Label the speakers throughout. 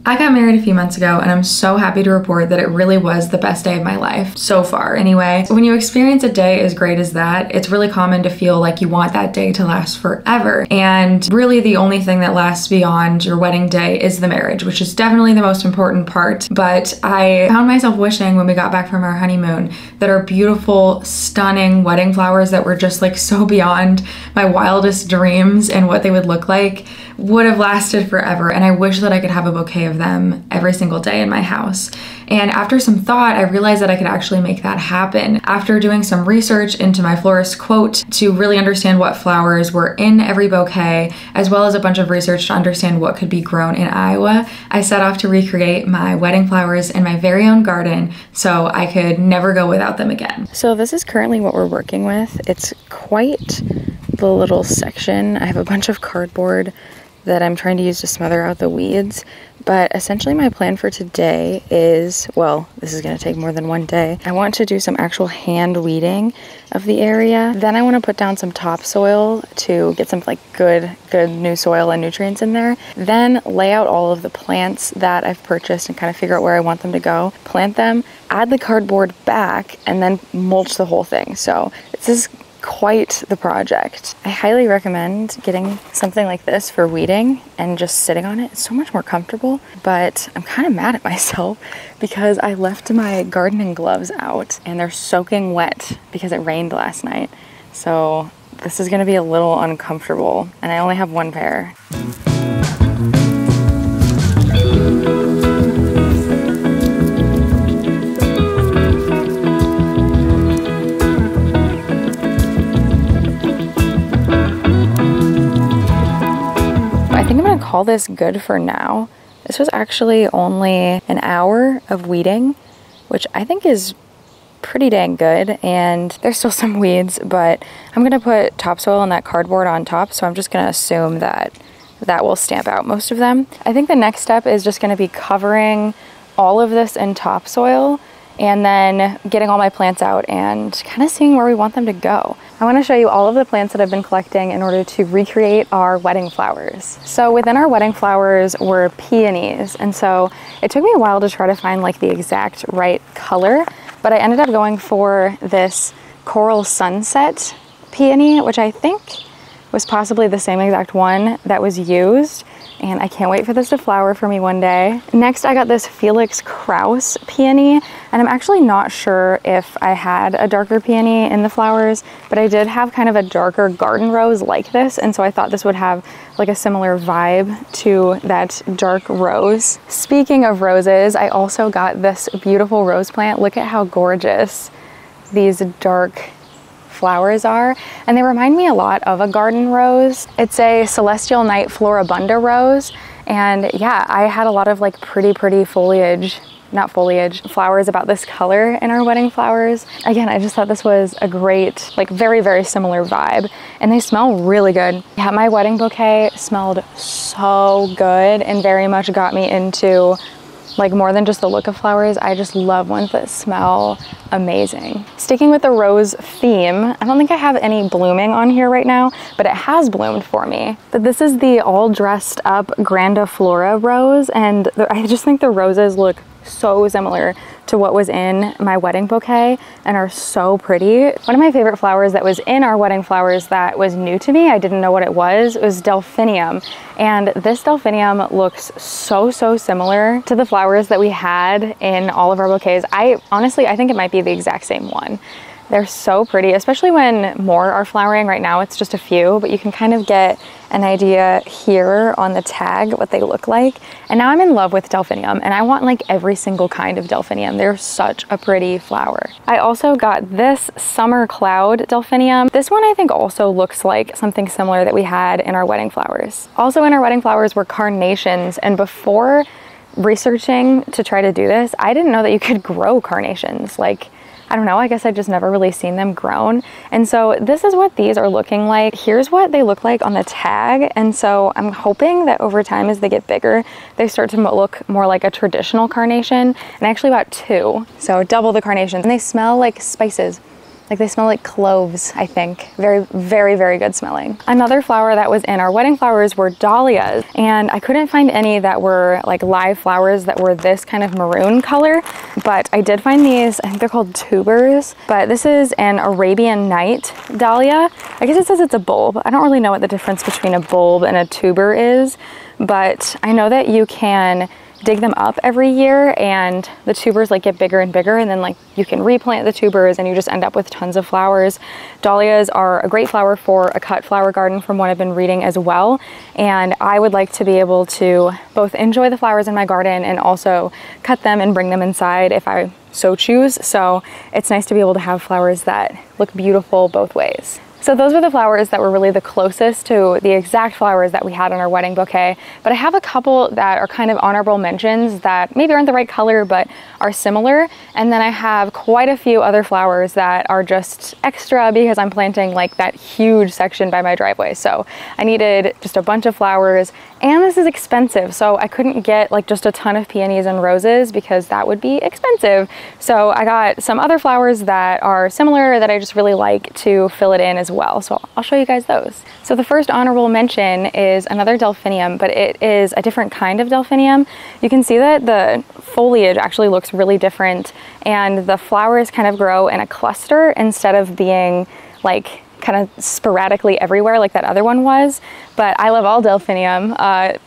Speaker 1: I got married a few months ago and I'm so happy to report that it really was the best day of my life so far anyway. When you experience a day as great as that, it's really common to feel like you want that day to last forever. And really the only thing that lasts beyond your wedding day is the marriage, which is definitely the most important part. But I found myself wishing when we got back from our honeymoon that our beautiful, stunning wedding flowers that were just like so beyond my wildest dreams and what they would look like would have lasted forever. And I wish that I could have a bouquet of them every single day in my house. And after some thought, I realized that I could actually make that happen. After doing some research into my florist quote to really understand what flowers were in every bouquet, as well as a bunch of research to understand what could be grown in Iowa, I set off to recreate my wedding flowers in my very own garden so I could never go without them again. So this is currently what we're working with. It's quite the little section. I have a bunch of cardboard that I'm trying to use to smother out the weeds. But essentially my plan for today is, well, this is gonna take more than one day. I want to do some actual hand weeding of the area. Then I wanna put down some topsoil to get some like good new soil and nutrients in there. Then lay out all of the plants that I've purchased and kind of figure out where I want them to go. Plant them, add the cardboard back, and then mulch the whole thing. So this is quite the project. I highly recommend getting something like this for weeding and just sitting on it. It's so much more comfortable, but I'm kind of mad at myself because I left my gardening gloves out and they're soaking wet because it rained last night. So this is gonna be a little uncomfortable and I only have one pair. I think I'm gonna call this good for now. This was actually only an hour of weeding, which I think is pretty dang good. And there's still some weeds, but I'm gonna put topsoil and that cardboard on top. So I'm just gonna assume that that will stamp out most of them. I think the next step is just gonna be covering all of this in topsoil and then getting all my plants out and kind of seeing where we want them to go. I want to show you all of the plants that I've been collecting in order to recreate our wedding flowers. So within our wedding flowers were peonies, and so it took me a while to try to find like the exact right color, but I ended up going for this coral sunset peony, which I think was possibly the same exact one that was used. And I can't wait for this to flower for me one day. Next, I got this Felix Kraus peony, and I'm actually not sure if I had a darker peony in the flowers, but I did have kind of a darker garden rose like this, and so I thought this would have like a similar vibe to that dark rose. Speaking of roses, I also got this beautiful rose plant. Look at how gorgeous these dark flowers are, and they remind me a lot of a garden rose. It's a Celestial Night Floribunda rose, and yeah, I had a lot of like pretty foliage, not foliage, flowers about this color in our wedding flowers. Again, I just thought this was a great, like very similar vibe, and they smell really good. Yeah, my wedding bouquet smelled so good and very much got me into like more than just the look of flowers. I just love ones that smell amazing. Sticking with the rose theme, I don't think I have any blooming on here right now, but it has bloomed for me. But this is the all dressed up Grandiflora rose, and I just think the roses look so similar to what was in my wedding bouquet and are so pretty. One of my favorite flowers that was in our wedding flowers that was new to me, I didn't know what it was delphinium. And this delphinium looks so similar to the flowers that we had in all of our bouquets. Honestly, I think it might be the exact same one. They're so pretty, especially when more are flowering. Right now it's just a few, but you can kind of get an idea here on the tag what they look like. And now I'm in love with delphinium, and I want like every single kind of delphinium. They're such a pretty flower. I also got this summer cloud delphinium. This one I think also looks like something similar that we had in our wedding flowers. Also in our wedding flowers were carnations, and before researching to try to do this, I didn't know that you could grow carnations. Like, I don't know, I guess I've just never really seen them grown. And so this is what these are looking like. Here's what they look like on the tag. And so I'm hoping that over time as they get bigger, they start to look more like a traditional carnation. And I actually bought two, so double the carnations. And they smell like spices. Like they smell like cloves, I think. Very, very, very good smelling. Another flower that was in our wedding flowers were dahlias, and I couldn't find any that were like live flowers that were this kind of maroon color, but I did find these. I think they're called tubers, but this is an Arabian Night dahlia. I guess it says it's a bulb. I don't really know what the difference between a bulb and a tuber is, but I know that you can dig them up every year and the tubers like get bigger and bigger, and then like you can replant the tubers and you just end up with tons of flowers. Dahlias are a great flower for a cut flower garden from what I've been reading as well, and I would like to be able to both enjoy the flowers in my garden and also cut them and bring them inside if I so choose. So it's nice to be able to have flowers that look beautiful both ways. So those were the flowers that were really the closest to the exact flowers that we had in our wedding bouquet. But I have a couple that are kind of honorable mentions that maybe aren't the right color, but are similar. And then I have quite a few other flowers that are just extra because I'm planting like that huge section by my driveway. So I needed just a bunch of flowers, and this is expensive. So I couldn't get like just a ton of peonies and roses because that would be expensive. So I got some other flowers that are similar that I just really like to fill it in as well. So I'll show you guys those. So the first honorable mention is another delphinium, but it is a different kind of delphinium. You can see that the foliage actually looks really different, and the flowers kind of grow in a cluster instead of being like kind of sporadically everywhere like that other one was. But I love all delphinium,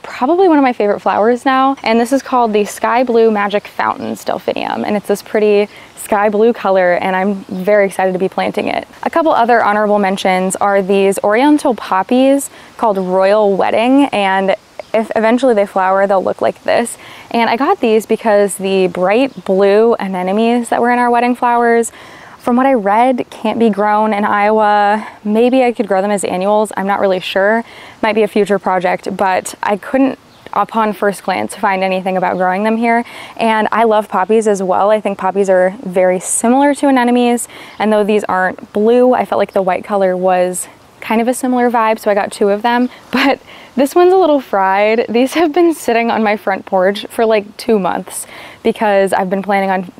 Speaker 1: probably one of my favorite flowers now. And this is called the Sky Blue Magic Fountains delphinium, and it's this pretty sky blue color, and I'm very excited to be planting it. A couple other honorable mentions are these oriental poppies called Royal Wedding, and if eventually they flower, they'll look like this. And I got these because the bright blue anemones that were in our wedding flowers, from what I read, can't be grown in Iowa. Maybe I could grow them as annuals. I'm not really sure. Might be a future project, but I couldn't, upon first glance, find anything about growing them here. And I love poppies as well. I think poppies are very similar to anemones, and though these aren't blue, I felt like the white color was kind of a similar vibe, so I got 2 of them. But this one's a little fried. These have been sitting on my front porch for like 2 months because I've been planning on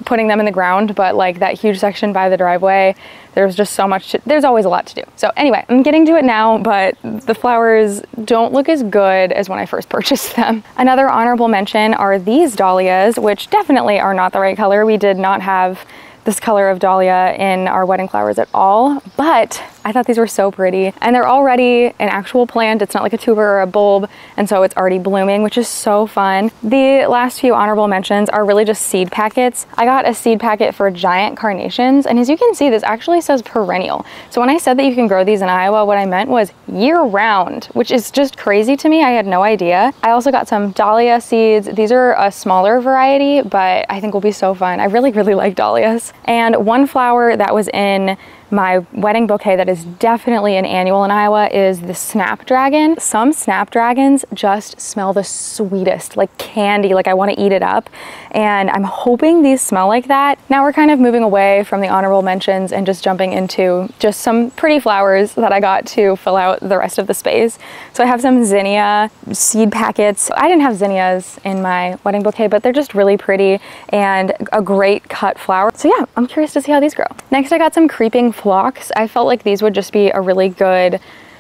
Speaker 1: putting them in the ground, but like that huge section by the driveway, there's just so much there's always a lot to do. So anyway, I'm getting to it now, but the flowers don't look as good as when I first purchased them. Another honorable mention are these dahlias, which definitely are not the right color. We did not have this color of dahlia in our wedding flowers at all, but I thought these were so pretty, and they're already an actual plant. It's not like a tuber or a bulb, and so it's already blooming, which is so fun. The last few honorable mentions are really just seed packets. I got a seed packet for giant carnations, and as you can see, this actually says perennial. So when I said that you can grow these in Iowa, what I meant was year-round, which is just crazy to me. I had no idea. I also got some dahlia seeds. These are a smaller variety, but I think will be so fun. I really, really like dahlias. And one flower that was in my wedding bouquet that is definitely an annual in Iowa is the snapdragon. Some snapdragons just smell the sweetest, like candy, like I want to eat it up. And I'm hoping these smell like that. Now we're kind of moving away from the honorable mentions and just jumping into just some pretty flowers that I got to fill out the rest of the space. So I have some zinnia seed packets. I didn't have zinnias in my wedding bouquet, but they're just really pretty and a great cut flower. So yeah, I'm curious to see how these grow. Next, I got some creeping phlox. I felt like these would just be a really good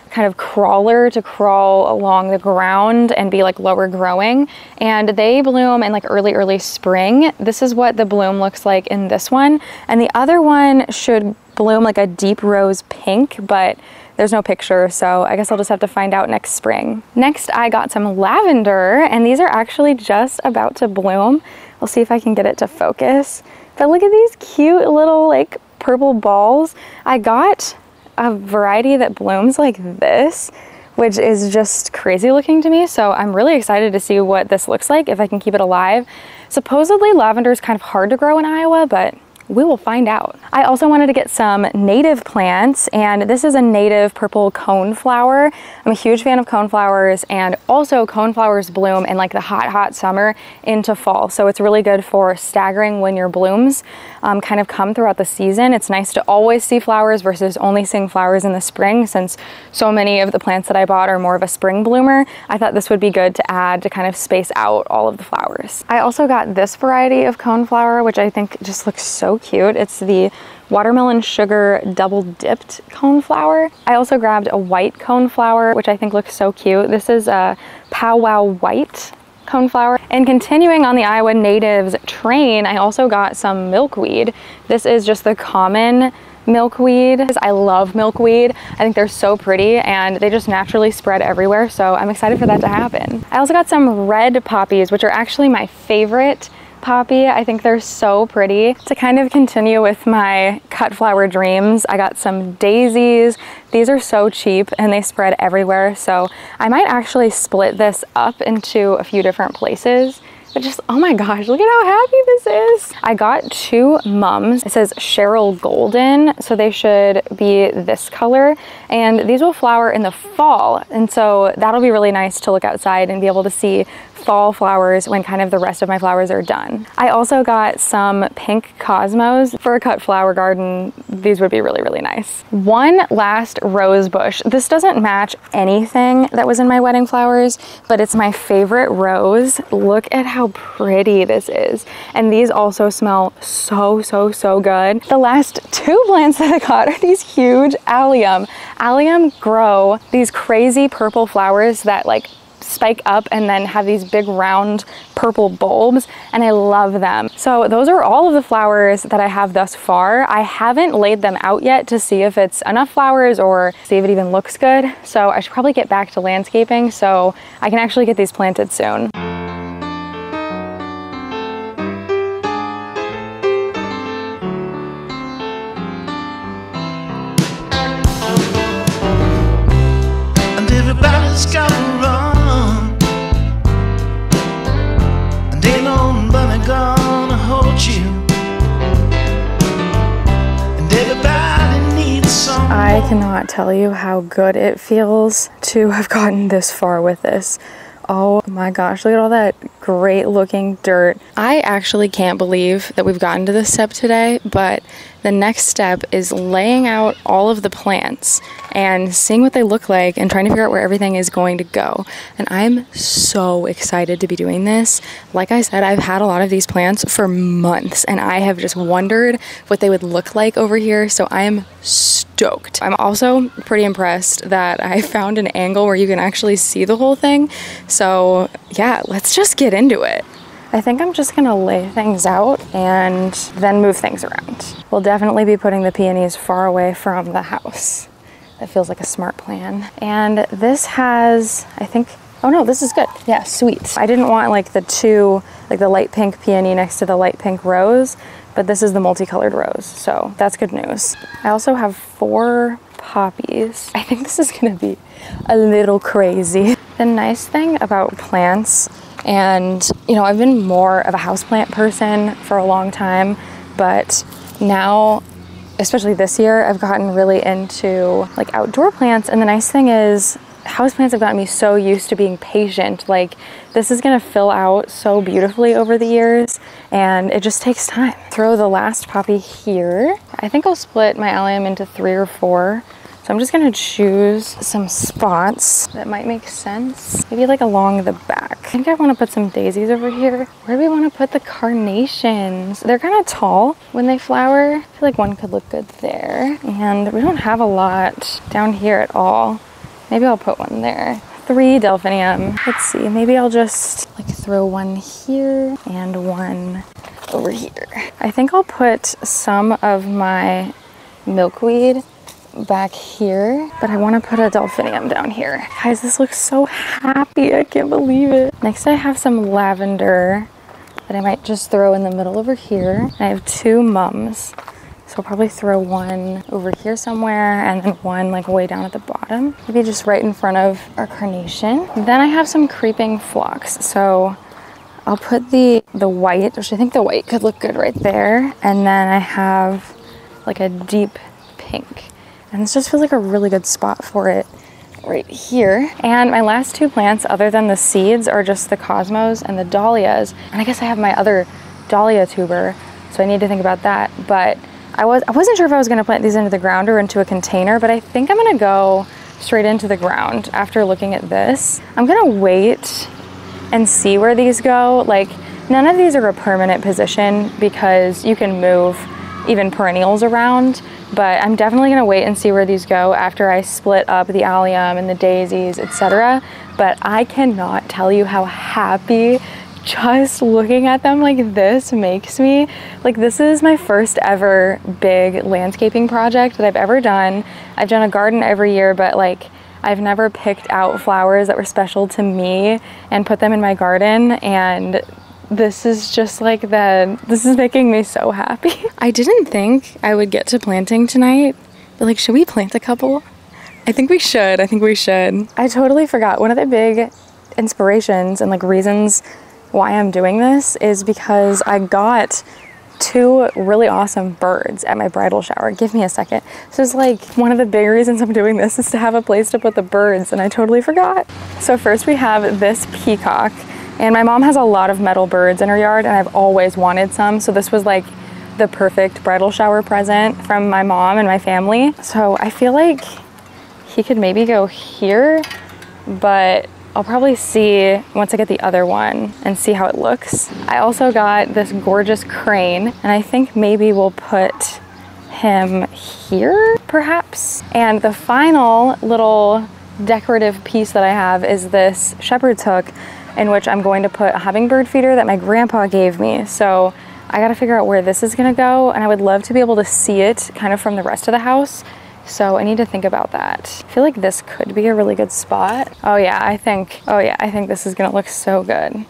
Speaker 1: kind of crawler to crawl along the ground and be like lower growing, and they bloom in like early spring. This is what the bloom looks like in this one, and the other one should bloom like a deep rose pink, but there's no picture, so I guess I'll just have to find out next spring. Next, I got some lavender, and these are actually just about to bloom. We'll see if I can get it to focus. But look at these cute little like purple balls. I got a variety that blooms like this, which is just crazy looking to me. So I'm really excited to see what this looks like, if I can keep it alive. Supposedly lavender is kind of hard to grow in Iowa, but we will find out. I also wanted to get some native plants, and this is a native purple coneflower. I'm a huge fan of coneflowers, and also coneflowers bloom in like the hot summer into fall. So it's really good for staggering when your blooms kind of come throughout the season. It's nice to always see flowers versus only seeing flowers in the spring, since so many of the plants that I bought are more of a spring bloomer. I thought this would be good to add to kind of space out all of the flowers. I also got this variety of coneflower, which I think just looks so so cute. It's the watermelon sugar double dipped coneflower. I also grabbed a white coneflower, which I think looks so cute. This is a powwow white coneflower. And continuing on the Iowa Natives train, I also got some milkweed. This is just the common milkweed. I love milkweed. I think they're so pretty and they just naturally spread everywhere, so I'm excited for that to happen. I also got some red poppies, which are actually my favorite poppy. I think they're so pretty. To kind of continue with my cut flower dreams, I got some daisies. These are so cheap and they spread everywhere, so I might actually split this up into a few different places. But just, oh my gosh, look at how happy this is. I got 2 mums. It says Cheryl Golden, so they should be this color. And these will flower in the fall. And so that'll be really nice to look outside and be able to see fall flowers when kind of the rest of my flowers are done. I also got some pink cosmos. For a cut flower garden, these would be really, really nice. One last rose bush. This doesn't match anything that was in my wedding flowers, but it's my favorite rose. Look at how pretty this is. And these also smell so, so, so good. The last 2 plants that I got are these huge allium. Allium grow these crazy purple flowers that like spike up and then have these big round purple bulbs, and I love them. So those are all of the flowers that I have thus far. I haven't laid them out yet to see if it's enough flowers or see if it even looks good. So I should probably get back to landscaping so I can actually get these planted soon.
Speaker 2: And everybody's got to run. Gonna hold you, and everybody needs some.
Speaker 1: I cannot tell you how good it feels to have gotten this far with this. Oh my gosh, look at all that great looking dirt. I actually can't believe that we've gotten to this step today, but the next step is laying out all of the plants and seeing what they look like and trying to figure out where everything is going to go. And I'm so excited to be doing this. Like I said, I've had a lot of these plants for months and I have just wondered what they would look like over here, so I'm stoked. I'm also pretty impressed that I found an angle where you can actually see the whole thing. So yeah, let's just get into it. I think I'm just gonna lay things out and then move things around. We'll definitely be putting the peonies far away from the house. That feels like a smart plan. And this has, I think, oh no, this is good. Yeah, sweet. I didn't want like the 2, like the light pink peony next to the light pink rose, but this is the multicolored rose, so that's good news. I also have 4 poppies. I think this is gonna be a little crazy. The nice thing about plants, and you know, I've been more of a houseplant person for a long time, but now, especially this year, I've gotten really into like outdoor plants. And the nice thing is houseplants have gotten me so used to being patient. Like this is gonna fill out so beautifully over the years and it just takes time. Throw the last poppy here. I think I'll split my allium into 3 or 4. So I'm just gonna choose some spots that might make sense. Maybe like along the back. I think I wanna put some daisies over here. Where do we wanna put the carnations? They're kind of tall when they flower. I feel like one could look good there. And we don't have a lot down here at all. Maybe I'll put one there. 3 delphinium. Let's see, maybe I'll just like throw one here and one over here. I think I'll put some of my milkweed back here, but I want to put a delphinium down here. Guys, this looks so happy. I can't believe it. Next, I have some lavender that I might just throw in the middle over here. I have 2 mums, so I'll probably throw one over here somewhere and then one like way down at the bottom. Maybe just right in front of our carnation. Then I have some creeping phlox, so I'll put the white, which I think the white could look good right there. And then I have like a deep pink. And this just feels like a really good spot for it right here. And my last 2 plants, other than the seeds, are just the cosmos and the dahlias. And I guess I have my other dahlia tuber, so I need to think about that. But I wasn't sure if I was gonna plant these into the ground or into a container, but I think I'm gonna go straight into the ground after looking at this. I'm gonna wait and see where these go. Like, none of these are a permanent position because you can move even perennials around, but I'm definitely gonna wait and see where these go after I split up the allium and the daisies, etc. But I cannot tell you how happy just looking at them like this makes me. Like, this is my first ever big landscaping project that I've ever done. I've done a garden every year, but like, I've never picked out flowers that were special to me and put them in my garden, and this is just like this is making me so happy. I didn't think I would get to planting tonight, but like, should we plant a couple? I think we should. I totally forgot. One of the big inspirations and like reasons why I'm doing this is because I got 2 really awesome birds at my bridal shower. Give me a second. So it's like one of the big reasons I'm doing this is to have a place to put the birds, and I totally forgot. So first we have this peacock, and my mom has a lot of metal birds in her yard, and I've always wanted some, so this was like the perfect bridal shower present from my mom and my family. So I feel like he could maybe go here, but I'll probably see once I get the other one and see how it looks. I also got this gorgeous crane, and I think maybe we'll put him here, perhaps. And the final little decorative piece that I have is this shepherd's hook, in which I'm going to put a hummingbird feeder that my grandpa gave me. So I gotta figure out where this is gonna go, and I would love to be able to see it kind of from the rest of the house. So I need to think about that. I feel like this could be a really good spot. Oh yeah, I think this is gonna look so good.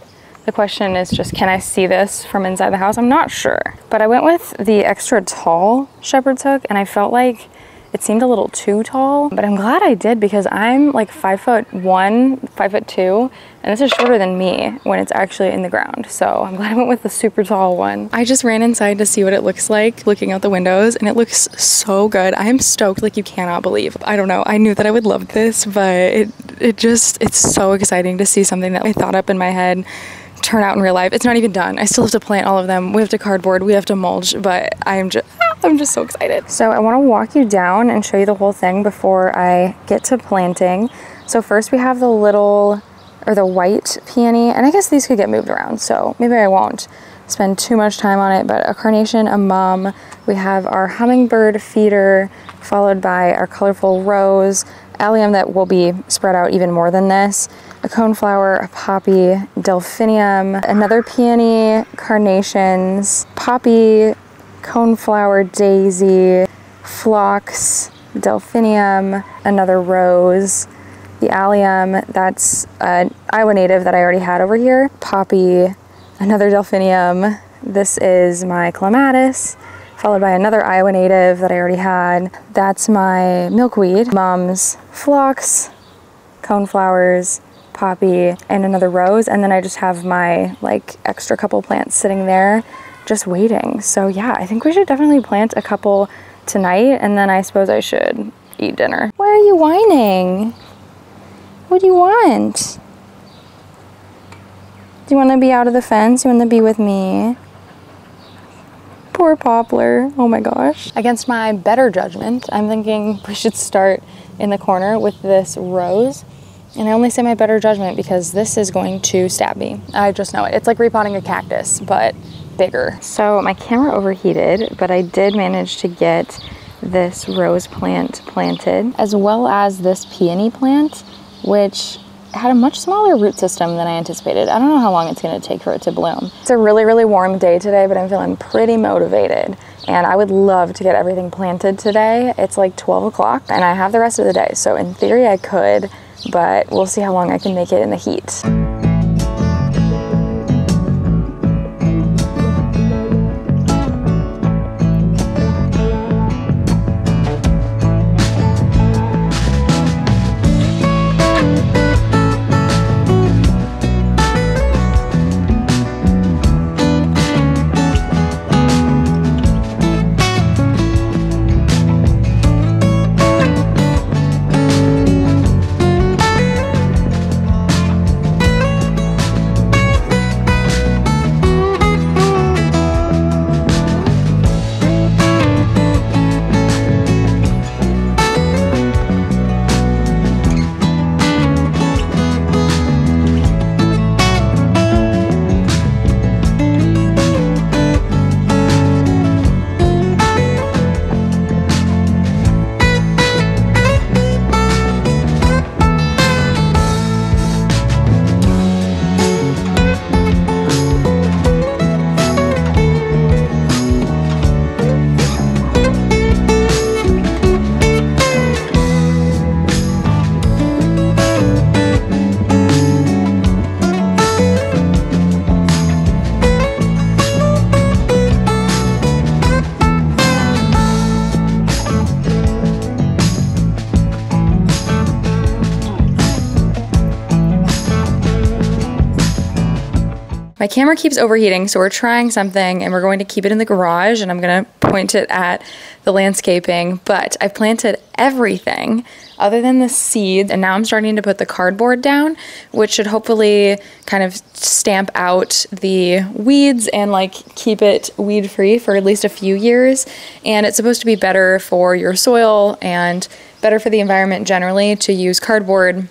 Speaker 1: The question is just, can I see this from inside the house? I'm not sure. But I went with the extra tall shepherd's hook, and I felt like it seemed a little too tall, but I'm glad I did, because I'm like 5'1", 5'2", and this is shorter than me when it's actually in the ground. So I'm glad I went with the super tall one. I just ran inside to see what it looks like looking out the windows, and it looks so good. I am stoked like you cannot believe. I don't know, I knew that I would love this, but it's so exciting to see something that I thought up in my head turn out in real life. It's not even done. I still have to plant all of them. We have to cardboard, we have to mulch, but I'm just so excited. So I want to walk you down and show you the whole thing before I get to planting. So first we have the white peony, and I guess these could get moved around, so maybe I won't spend too much time on it, but a carnation, a mum. We have our hummingbird feeder, followed by our colorful rose, allium that will be spread out even more than this, a coneflower, a poppy, delphinium, another peony, carnations, poppy, coneflower, daisy, phlox, delphinium, another rose, the allium, that's an Iowa native that I already had over here, poppy, another delphinium, this is my clematis, followed by another Iowa native that I already had. That's my milkweed, mom's phlox, coneflowers, poppy, and another rose, and then I just have my like extra couple plants sitting there just waiting. So yeah, I think we should definitely plant a couple tonight, and then I suppose I should eat dinner. Why are you whining? What do you want? Do you want to be out of the fence? You want to be with me? Poor Poplar. Oh my gosh. Against my better judgment, I'm thinking we should start in the corner with this rose. And I only say my better judgment because this is going to stab me. I just know it. It's like repotting a cactus, but bigger. So my camera overheated, but I did manage to get this rose plant planted, as well as this peony plant, which had a much smaller root system than I anticipated. I don't know how long it's going to take for it to bloom. It's a really, really warm day today, but I'm feeling pretty motivated, and I would love to get everything planted today. It's like 12 o'clock, and I have the rest of the day, so in theory I could, but we'll see how long I can make it in the heat. My camera keeps overheating, so we're trying something and we're going to keep it in the garage and I'm gonna point it at the landscaping, but I've planted everything other than the seeds, and now I'm starting to put the cardboard down, which should hopefully kind of stamp out the weeds and like keep it weed free for at least a few years. And it's supposed to be better for your soil and better for the environment generally to use cardboard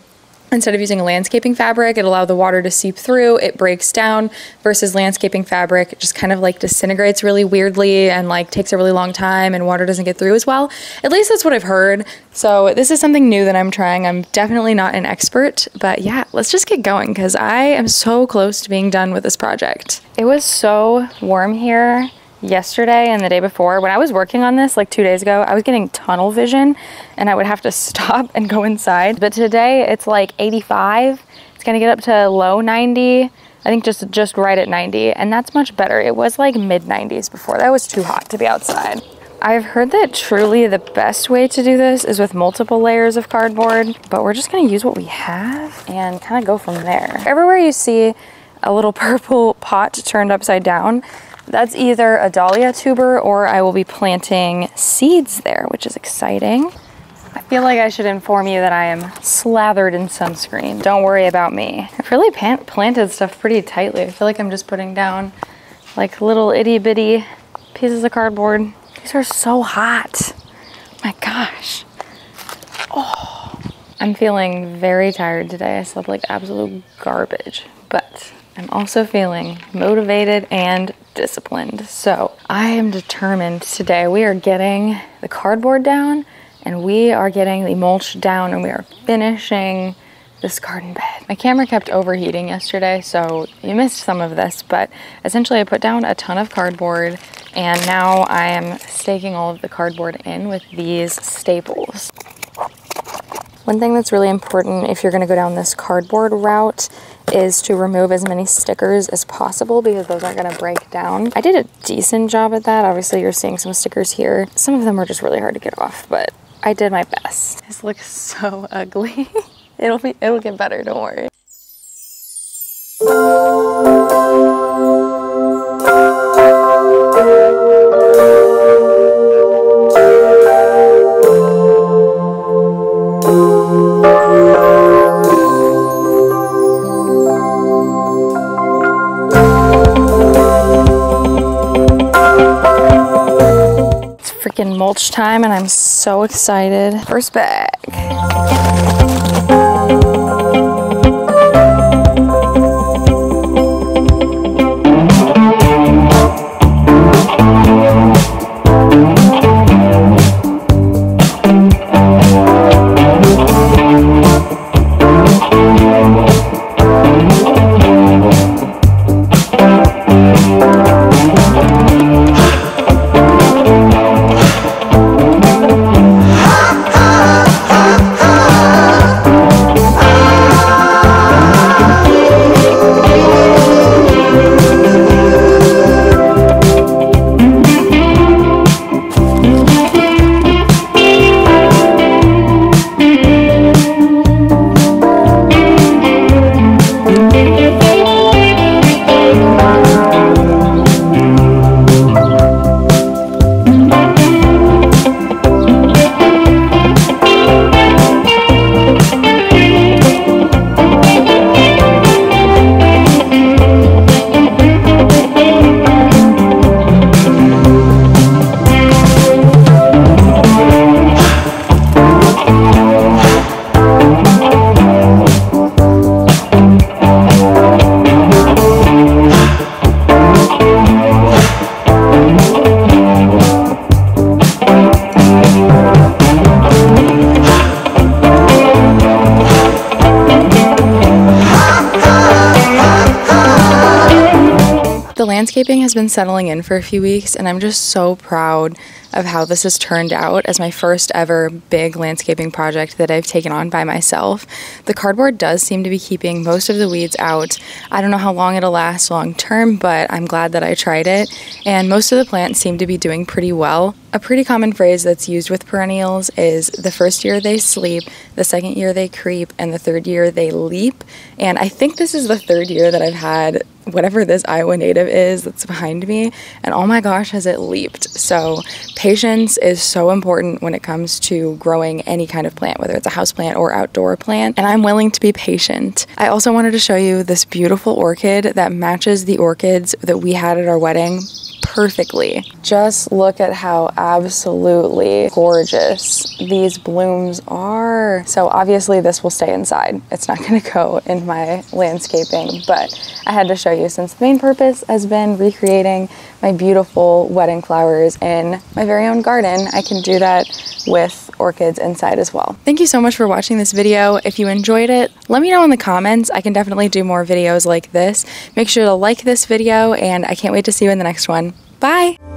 Speaker 1: instead of using a landscaping fabric. It allows the water to seep through, it breaks down, versus landscaping fabric, it just kind of like disintegrates really weirdly and like takes a really long time and water doesn't get through as well. At least that's what I've heard. So this is something new that I'm trying. I'm definitely not an expert, but yeah, let's just get going because I am so close to being done with this project. It was so warm here yesterday and the day before. When I was working on this like 2 days ago, I was getting tunnel vision and I would have to stop and go inside. But today it's like 85. It's gonna get up to low 90. I think just right at 90, and that's much better. It was like mid 90s before. That was too hot to be outside. I've heard that truly the best way to do this is with multiple layers of cardboard, but we're just gonna use what we have and kind of go from there. Everywhere you see a little purple pot turned upside down, that's either a dahlia tuber or I will be planting seeds there, which is exciting. I feel like I should inform you that I am slathered in sunscreen. Don't worry about me. I've really planted stuff pretty tightly. I feel like I'm just putting down like little itty bitty pieces of cardboard. These are so hot. My gosh. Oh, I'm feeling very tired today. I slept like absolute garbage, but I'm also feeling motivated and disciplined. So I am determined today. We are getting the cardboard down and we are getting the mulch down and we are finishing this garden bed. My camera kept overheating yesterday, so you missed some of this, but essentially I put down a ton of cardboard and now I am staking all of the cardboard in with these staples. One thing that's really important if you're going to go down this cardboard route is to remove as many stickers as possible because those aren't going to break down. I did a decent job at that. Obviously you're seeing some stickers here. Some of them are just really hard to get off, but I did my best. This looks so ugly. It'll get better, don't worry. Freaking mulch time and I'm so excited. First bag. Landscaping has been settling in for a few weeks and I'm just so proud of how this has turned out as my first ever big landscaping project that I've taken on by myself. The cardboard does seem to be keeping most of the weeds out. I don't know how long it'll last long term, but I'm glad that I tried it, and most of the plants seem to be doing pretty well. A pretty common phrase that's used with perennials is the first year they sleep, the second year they creep, and the third year they leap. And I think this is the third year that I've had whatever this Iowa native is that's behind me, and oh my gosh, has it leaped. So patience is so important when it comes to growing any kind of plant, whether it's a house plant or outdoor plant, and I'm willing to be patient. I also wanted to show you this beautiful orchid that matches the orchids that we had at our wedding perfectly. Just look at how absolutely gorgeous these blooms are. So obviously this will stay inside. It's not going to go in my landscaping, but I had to show you since the main purpose has been recreating my beautiful wedding flowers in my very own garden. I can do that with orchids inside as well. Thank you so much for watching this video. If you enjoyed it, let me know in the comments. I can definitely do more videos like this. Make sure to like this video, and I can't wait to see you in the next one. Bye!